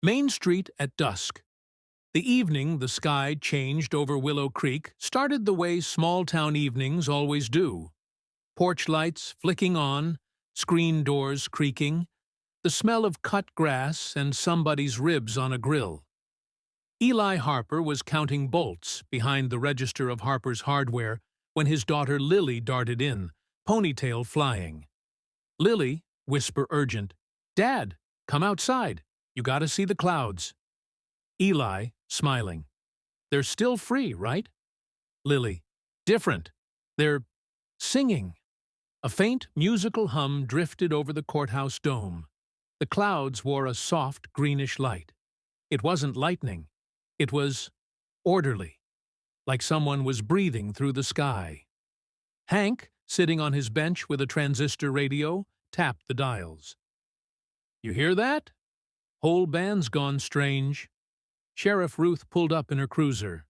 Main Street at dusk. The evening the sky changed over Willow Creek started the way small-town evenings always do. Porch lights flicking on, screen doors creaking, the smell of cut grass and somebody's ribs on a grill. Eli Harper was counting bolts behind the register of Harper's Hardware when his daughter Lily darted in, ponytail flying. "Lily," whisper urgent, "Dad, come outside. You gotta see the clouds." Eli, smiling, "They're still free, right?" Lily, "Different. They're singing." A faint musical hum drifted over the courthouse dome. The clouds wore a soft greenish light. It wasn't lightning. It was orderly, like someone was breathing through the sky. Hank, sitting on his bench with a transistor radio, tapped the dials. "You hear that? Whole band's gone strange." Sheriff Ruth pulled up in her cruiser.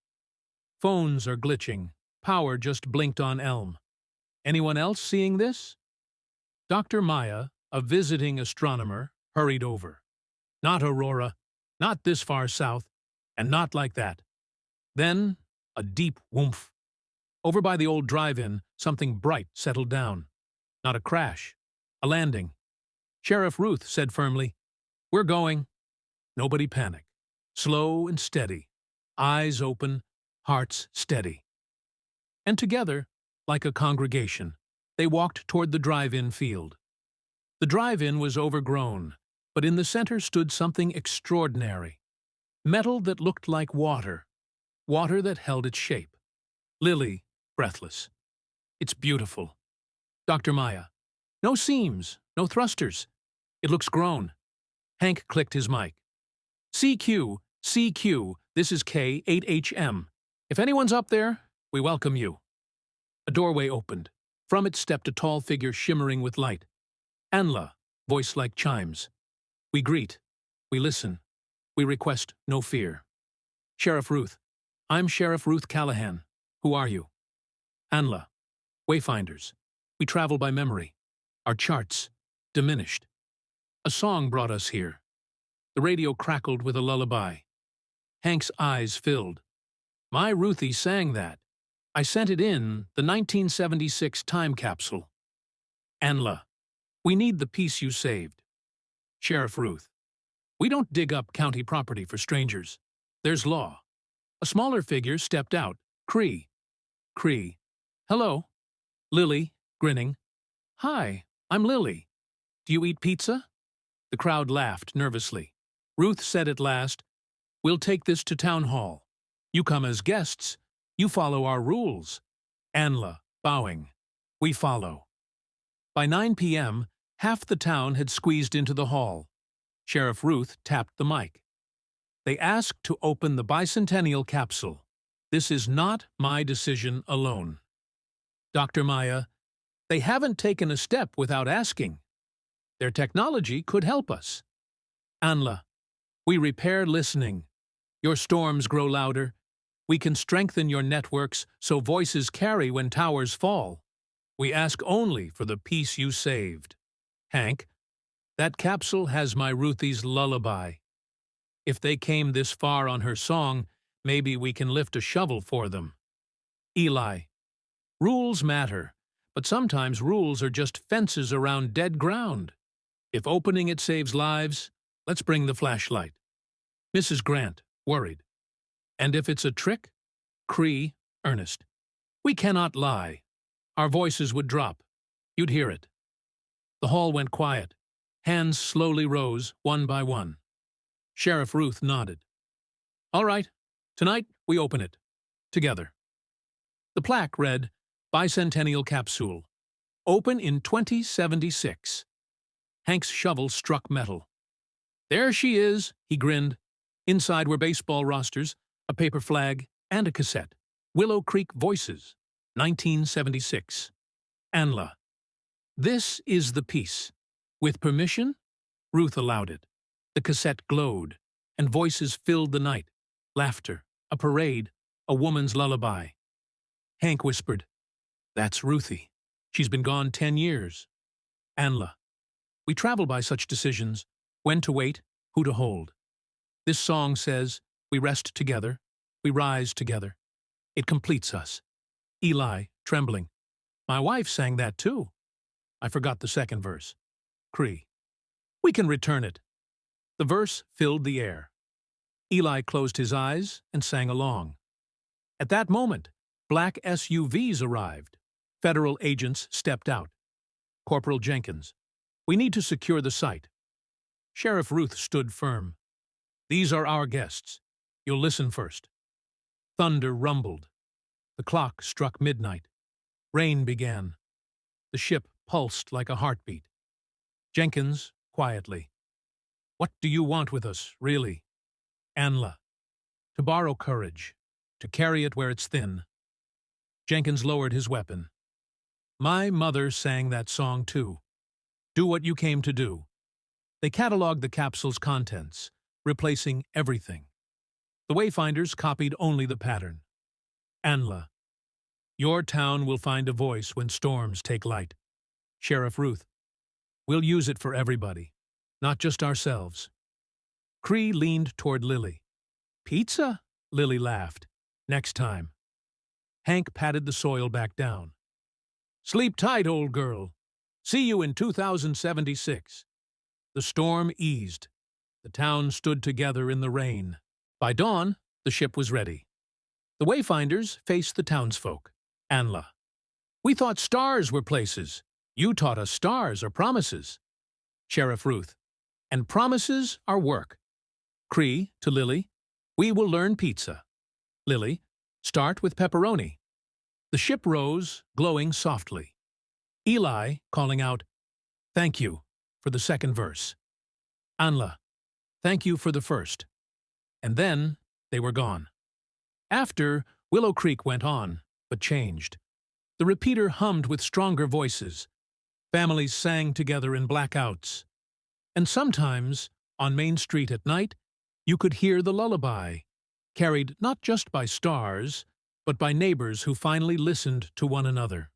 "Phones are glitching. Power just blinked on Elm. Anyone else seeing this?" Dr. Maya, a visiting astronomer, hurried over. "Not Aurora. Not this far south. And not like that." Then, a deep whoomph. Over by the old drive-in, something bright settled down. Not a crash. A landing. Sheriff Ruth said firmly, "We're going." Nobody panicked. Slow and steady. Eyes open, hearts steady. And together, like a congregation, they walked toward the drive-in field. The drive-in was overgrown, but in the center stood something extraordinary. Metal that looked like water. Water that held its shape. Lily, breathless. "It's beautiful." Dr. Maya, "No seams, no thrusters. It looks grown." Hank clicked his mic. "CQ, CQ, this is K8HM. If anyone's up there, we welcome you." A doorway opened. From it stepped a tall figure shimmering with light. "Anla," voice like chimes. "We greet. We listen. We request no fear." "Sheriff Ruth. I'm Sheriff Ruth Callahan. Who are you?" "Anla. Wayfinders. We travel by memory. Our charts. Diminished. A song brought us here." The radio crackled with a lullaby. Hank's eyes filled. "My Ruthie sang that. I sent it in, the 1976 time capsule." "Anla. We need the peace you saved." Sheriff Ruth. "We don't dig up county property for strangers. There's law." A smaller figure stepped out. Cree. Cree. "Hello." Lily, grinning. "Hi, I'm Lily. Do you eat pizza?" The crowd laughed nervously. Ruth said at last, "We'll take this to town hall. You come as guests. You follow our rules." Anla, bowing. "We follow." By 9 p.m., half the town had squeezed into the hall. Sheriff Ruth tapped the mic. "They asked to open the bicentennial capsule. This is not my decision alone." Dr. Maya, "They haven't taken a step without asking. Their technology could help us." Anla, "We repair listening. Your storms grow louder. We can strengthen your networks so voices carry when towers fall. We ask only for the peace you saved." Hank, "That capsule has my Ruthie's lullaby. If they came this far on her song, maybe we can lift a shovel for them." Eli, "Rules matter, but sometimes rules are just fences around dead ground. If opening it saves lives, let's bring the flashlight." Mrs. Grant, worried. "And if it's a trick?" Cree, earnest. "We cannot lie. Our voices would drop. You'd hear it." The hall went quiet. Hands slowly rose, one by one. Sheriff Ruth nodded. "All right. Tonight, we open it. Together." The plaque read, "Bicentennial Capsule. Open in 2076. Hank's shovel struck metal. "There she is," he grinned. Inside were baseball rosters, a paper flag, and a cassette. Willow Creek Voices, 1976. Anla, "This is the piece. With permission?" Ruth allowed it. The cassette glowed, and voices filled the night. Laughter, a parade, a woman's lullaby. Hank whispered, "That's Ruthie. She's been gone 10 years. Anla, "We travel by such decisions. When to wait, who to hold." This song says, we rest together, we rise together. It completes us. Eli, trembling. My wife sang that too. I forgot the second verse. Cree. We can return it. The verse filled the air. Eli closed his eyes and sang along. At that moment, black SUVs arrived. Federal agents stepped out. Corporal Jenkins. We need to secure the site. Sheriff Ruth stood firm. These are our guests. You'll listen first. Thunder rumbled. The clock struck midnight. Rain began. The ship pulsed like a heartbeat. Jenkins, quietly. What do you want with us, really? Anla. To borrow courage. To carry it where it's thin. Jenkins lowered his weapon. My mother sang that song too. Do what you came to do. They cataloged the capsule's contents, replacing everything. The wayfinders copied only the pattern. Anla. Your town will find a voice when storms take light. Sheriff Ruth. We'll use it for everybody, not just ourselves. Cree leaned toward Lily. Pizza? Lily laughed. Next time. Hank patted the soil back down. Sleep tight, old girl. See you in 2076. The storm eased. The town stood together in the rain. By dawn, the ship was ready. The wayfinders faced the townsfolk. Anla. We thought stars were places. You taught us stars are promises. Sheriff Ruth. And promises are work. Cree to Lily. We will learn pizza. Lily. Start with pepperoni. The ship rose, glowing softly. Eli calling out, Thank you, for the second verse. Anla. Thank you for the first. And then they were gone. After, Willow Creek went on, but changed. The repeater hummed with stronger voices. Families sang together in blackouts. And sometimes, on Main Street at night, you could hear the lullaby, carried not just by stars, but by neighbors who finally listened to one another.